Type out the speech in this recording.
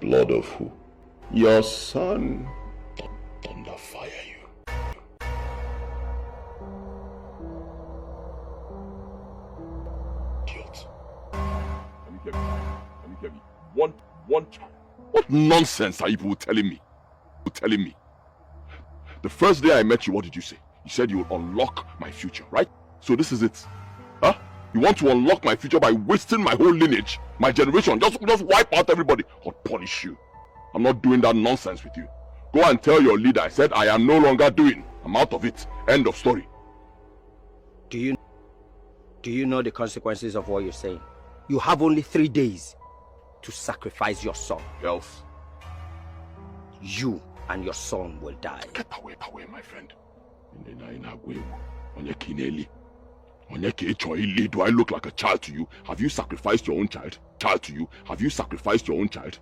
blood of who? Your son. Thunder fire you. Idiot. Let me get me. One child. What nonsense are you people telling me? The first day I met you, what did you say? You said you would unlock my future, right? So this is it. Huh? You want to unlock my future by wasting my whole lineage, my generation, just wipe out everybody or punish you. I'm not doing that nonsense with you. Go and tell your leader I said I am no longer doing. I'm out of it. End of story. Do you know the consequences of what you're saying? You have only 3 days to sacrifice your son. Else? You and your son will die. Get away, my friend. Do I look like a child to you? Have you sacrificed your own child? Have you sacrificed your own child?